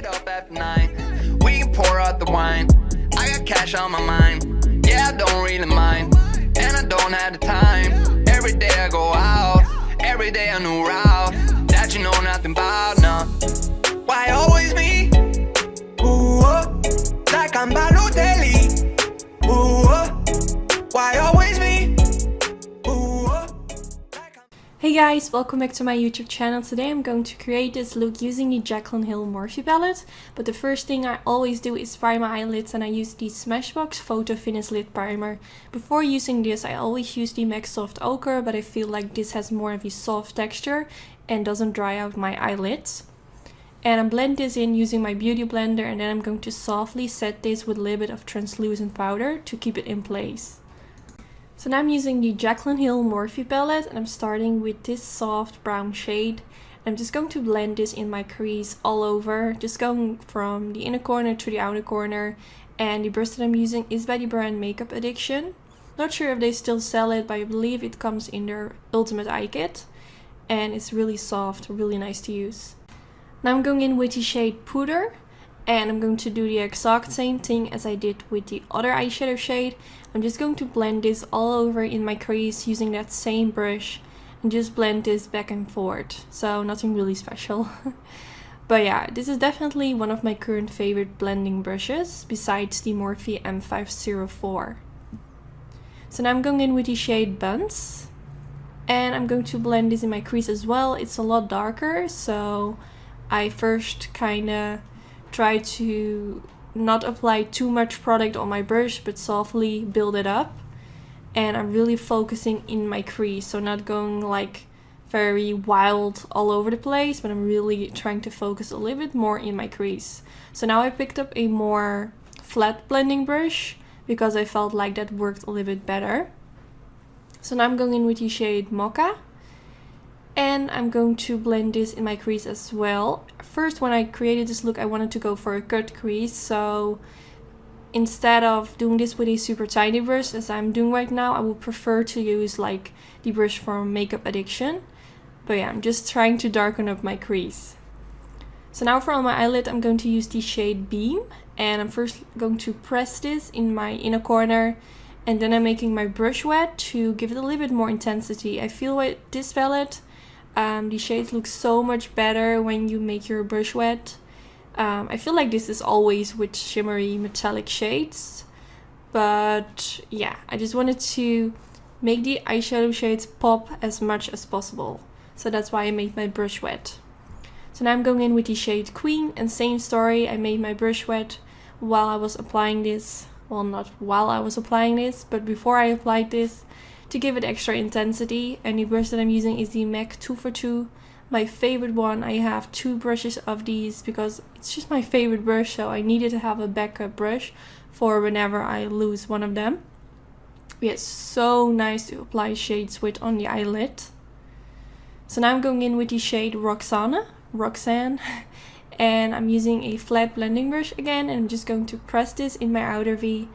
it up after 9. We can pour out the wine. I got cash on my mind. Yeah, I don't really mind. And I don't have the time. Every day I go out. Every day a new route that you know nothing about, no. Why always me? Ooh, like I'm Balotelli. Ooh, why always me? Hey guys, welcome back to my YouTube channel. Today I'm going to create this look using the Jaclyn Hill Morphe palette. But the first thing I always do is prime my eyelids, and I use the Smashbox Photo Finish Lid Primer. Before using this I always use the MAC Soft Ochre, but I feel like this has more of a soft texture and doesn't dry out my eyelids. And I blend this in using my beauty blender, and then I'm going to softly set this with a little bit of translucent powder to keep it in place. So now I'm using the Jaclyn Hill Morphe palette, and I'm starting with this soft brown shade. I'm just going to blend this in my crease all over, just going from the inner corner to the outer corner. And the brush that I'm using is by the brand Makeup Addiction. Not sure if they still sell it, but I believe it comes in their Ultimate Eye Kit. And it's really soft, really nice to use. Now I'm going in with the shade Puder. And I'm going to do the exact same thing as I did with the other eyeshadow shade. I'm just going to blend this all over in my crease using that same brush and just blend this back and forth. So nothing really special. But yeah, this is definitely one of my current favorite blending brushes besides the Morphe M504. So now I'm going in with the shade Buns. And I'm going to blend this in my crease as well. It's a lot darker, so I first kinda try to not apply too much product on my brush, but softly build it up. And I'm really focusing in my crease, so not going like very wild all over the place, but I'm really trying to focus a little bit more in my crease. So now I picked up a more flat blending brush because I felt like that worked a little bit better. So now I'm going in with the shade Mocha. And I'm going to blend this in my crease as well. First, when I created this look, I wanted to go for a cut crease. So instead of doing this with a super tiny brush, as I'm doing right now, I would prefer to use like the brush from Makeup Addiction. But yeah, I'm just trying to darken up my crease. So now for on my eyelid, I'm going to use the shade Beam. And I'm first going to press this in my inner corner. And then I'm making my brush wet to give it a little bit more intensity. I feel with this palette, the shades look so much better when you make your brush wet. I feel like this is always with shimmery metallic shades. But yeah, I just wanted to make the eyeshadow shades pop as much as possible. So that's why I made my brush wet. So now I'm going in with the shade Queen, and same story. I made my brush wet while I was applying this. Well, not while I was applying this, but before I applied this, to give it extra intensity. And the brush that I'm using is the MAC 242, my favorite one. I have two brushes of these because it's just my favorite brush, so I needed to have a backup brush for whenever I lose one of them. Yeah, it's so nice to apply shades with on the eyelid. So now I'm going in with the shade Roxanne, and I'm using a flat blending brush again, and I'm just going to press this in my outer V.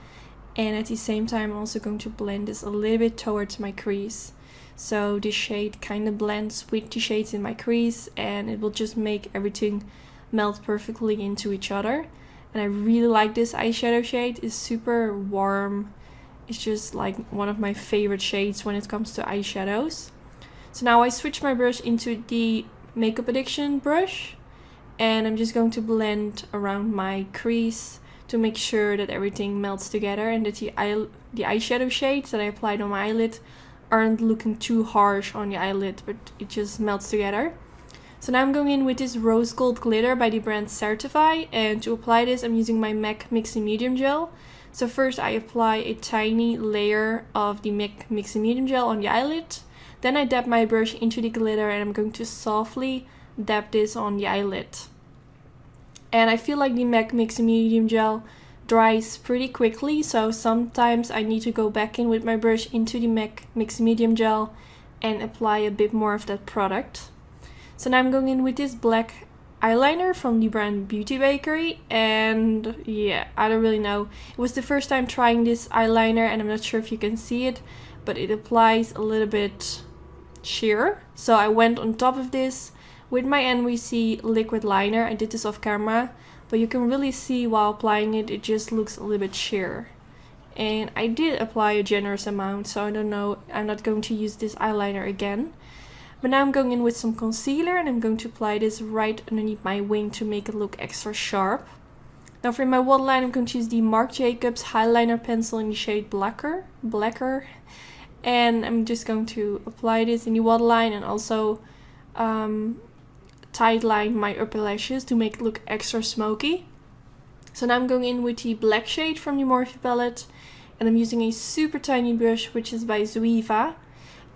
And at the same time, I'm also going to blend this a little bit towards my crease. So this shade kind of blends with the shades in my crease, and it will just make everything melt perfectly into each other. And I really like this eyeshadow shade. It's super warm. It's just like one of my favorite shades when it comes to eyeshadows. So now I switch my brush into the Makeup Addiction brush. And I'm just going to blend around my crease to make sure that everything melts together and that the eyeshadow shades that I applied on my eyelid aren't looking too harsh on the eyelid, but it just melts together. So now I'm going in with this rose gold glitter by the brand Certify, and to apply this I'm using my MAC Mixing Medium Gel. So first I apply a tiny layer of the MAC Mixing Medium Gel on the eyelid, then I dab my brush into the glitter, and I'm going to softly dab this on the eyelid. And I feel like the MAC Mixing Medium Gel dries pretty quickly, so sometimes I need to go back in with my brush into the MAC Mixing Medium Gel and apply a bit more of that product. So now I'm going in with this black eyeliner from the brand Beauty Bakery, and yeah, I don't really know. It was the first time trying this eyeliner, and I'm not sure if you can see it, but it applies a little bit sheer. So I went on top of this With my NYC liquid liner, I did this off camera, but you can really see while applying it, it just looks a little bit sheer. And I did apply a generous amount, so I don't know, I'm not going to use this eyeliner again. But now I'm going in with some concealer and I'm going to apply this right underneath my wing to make it look extra sharp. Now for my waterline, I'm going to use the Marc Jacobs Highliner pencil in the shade Blacker. And I'm just going to apply this in the waterline and also tight line my upper lashes to make it look extra smoky. So now I'm going in with the black shade from the Morphe palette. And I'm using a super tiny brush, which is by Zoeva.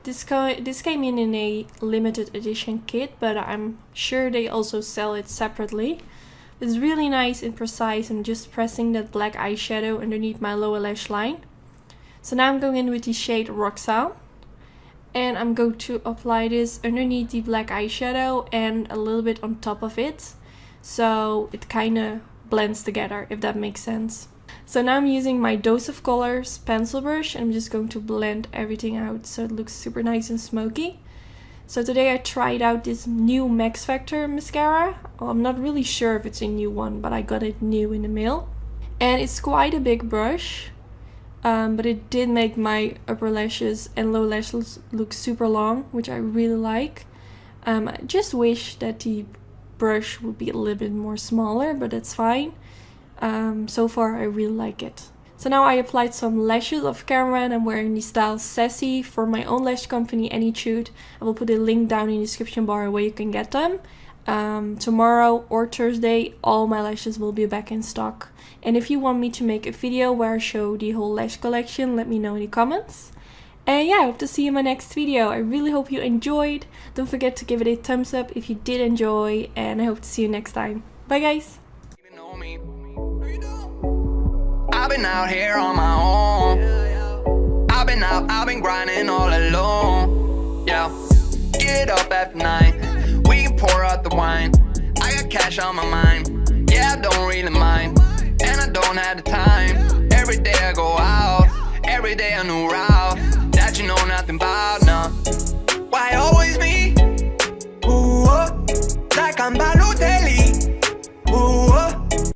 This came in a limited edition kit, but I'm sure they also sell it separately. It's really nice and precise. I'm just pressing that black eyeshadow underneath my lower lash line. So now I'm going in with the shade Roxanne. And I'm going to apply this underneath the black eyeshadow and a little bit on top of it. So it kind of blends together, if that makes sense. So now I'm using my Dose of Colors pencil brush and I'm just going to blend everything out so it looks super nice and smoky. So today I tried out this new Max Factor mascara. Well, I'm not really sure if it's a new one, but I got it new in the mail. And it's quite a big brush, but it did make my upper lashes and lower lashes look super long, which I really like. I just wish that the brush would be a little bit more smaller, but that's fine. So far I really like it. So now I applied some lashes off camera and I'm wearing the style Sassy for my own lash company, Anytude. I will put a link down in the description bar where you can get them. Tomorrow or Thursday all my lashes will be back in stock. And if you want me to make a video where I show the whole lash collection, let me know in the comments. And yeah, I hope to see you in my next video. I really hope you enjoyed. Don't forget to give it a thumbs up if you did enjoy, and I hope to see you next time. Bye guys! I've been out here on my own. I've been grinding all alone. Yeah, get up after 9. We can pour out the wine. I got cash on my mind. Yeah, I don't really mind. And I don't have the time. Every day I go out. Every day a new route that you know nothing about.